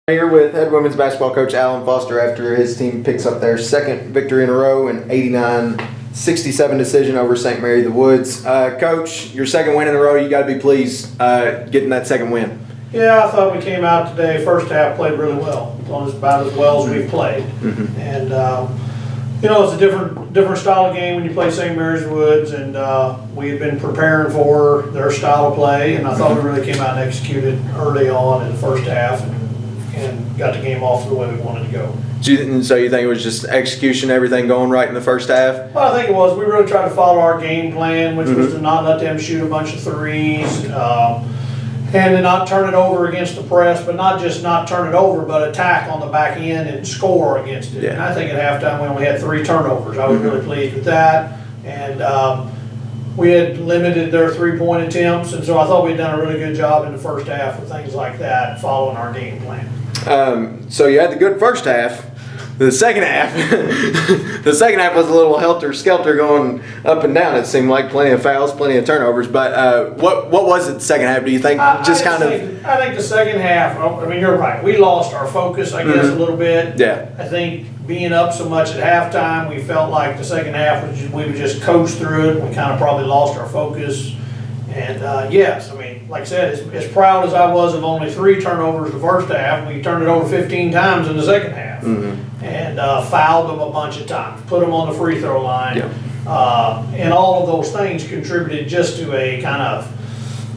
Here with head women's basketball coach Alan Foster after his team picks up their second victory in a row, an 89-67 decision over St. Mary the Woods. Coach, your second win in a row, you got to be pleased getting that second win. Yeah, I thought we came out today, first half played really well. It's about as well as we've played. And, it's a different style of game when you play St. Mary's Woods, and we had been preparing for their style of play, and I thought we really came out and executed early on in the first half and got the game off the way we wanted to go. So you think it was just execution, everything going right in the first half? Well, I think it was. We really tried to follow our game plan, which was to not let them shoot a bunch of threes, and to not turn it over against the press, but not just not turn it over, but attack on the back end and score against it. Yeah. And I think at halftime we only had 3 turnovers. I was really pleased with that. And we had limited their three-point attempts, and so I thought we'd done a really good job in the first half with things like that, following our game plan. So you had the good first half. The second half, was a little helter-skelter going up and down. It seemed like plenty of fouls, plenty of turnovers. But what was it the second half? Do you think I think the second half. I mean, you're right. We lost our focus, I guess, a little bit. Yeah. I think being up so much at halftime, we felt like the second half we would just coast through it. We kind of probably lost our focus. And yes, I mean, like I said, as proud as I was of only 3 turnovers the first half, we turned it over 15 times in the second half. And fouled them a bunch of times, put them on the free throw line. And all of those things contributed just to a kind of,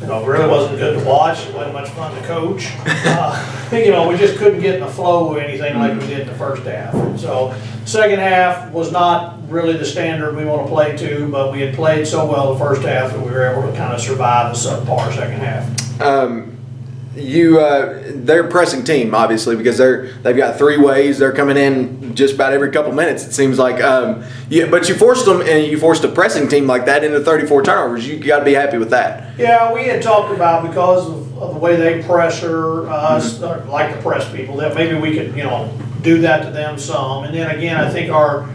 it really wasn't good to watch. It wasn't much fun to coach. We just couldn't get in the flow of anything like we did in the first half. And so second half was not really the standard we want to play to, but we had played so well the first half that we were able to kind of survive the subpar second half. They're a pressing team, obviously, because they've got 3 ways. They're coming in just about every couple minutes, it seems like. But you forced them, and you forced a pressing team like that into 34 turnovers. You got to be happy with that. Yeah, we had talked about, because of the way they pressure us, like to press people, that maybe we could, do that to them some. And then again, I think our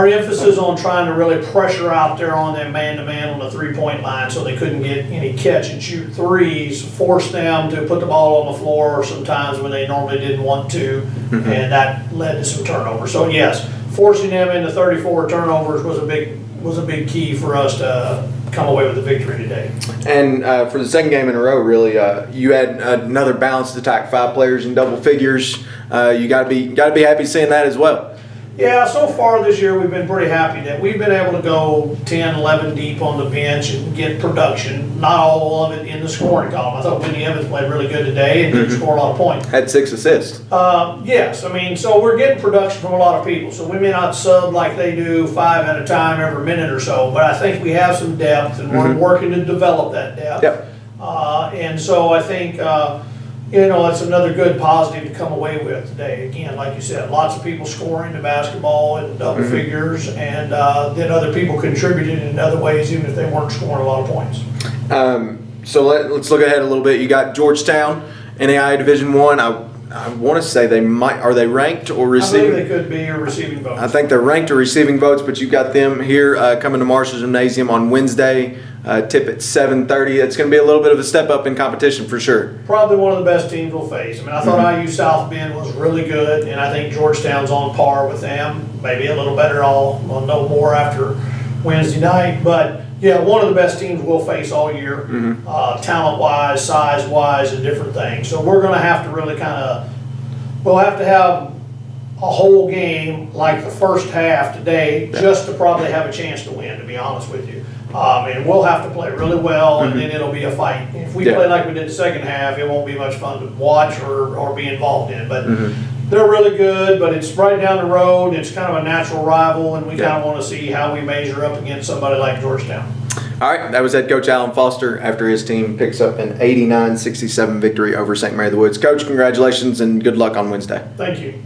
emphasis on trying to really pressure out there on them man-to-man on the 3-point line so they couldn't get any catch-and-shoot threes, forced them to put the ball on the floor sometimes when they normally didn't want to, and that led to some turnovers. So yes, forcing them into 34 turnovers was a big key for us to come away with the victory today. And for the second game in a row, really, you had another balanced attack, 5 players in double figures. You got to be happy seeing that as well. Yeah, so far this year we've been pretty happy that we've been able to go 10, 11 deep on the bench and get production, not all of it in the scoring column. I thought Whitney Evans played really good today and didn't score a lot of points. Had 6 assists. Yes, I mean, so we're getting production from a lot of people. So we may not sub like they do 5 at a time every minute or so, but I think we have some depth and we're working to develop that depth. Yep. And so I think that's another good positive to come away with today. Again, like you said, lots of people scoring the basketball in double figures, and then other people contributed in other ways, even if they weren't scoring a lot of points. So let's look ahead a little bit. You got Georgetown, NAIA Division I. I want to say are they ranked or receiving? I believe they could be or receiving votes. I think they're ranked or receiving votes, but you've got them here coming to Marshall Gymnasium on Wednesday. Tip at 7:30. It's going to be a little bit of a step up in competition for sure. Probably one of the best teams we'll face. I mean, I thought IU South Bend was really good, and I think Georgetown's on par with them. Maybe a little better. I'll know more after Wednesday night. But yeah, one of the best teams we'll face all year, talent-wise, size-wise, and different things. So we're going to have to really we'll have to have a whole game like the first half today just to probably have a chance to win, to be honest with you. And we'll have to play really well, and then it'll be a fight. If we play like we did the second half, it won't be much fun to watch or be involved in. But they're really good, but it's right down the road. It's kind of a natural rival, and we kind of want to see how we measure up against somebody like Georgetown. All right, that was head coach Alan Foster after his team picks up an 89-67 victory over St. Mary the Woods. Coach, congratulations and good luck on Wednesday. Thank you.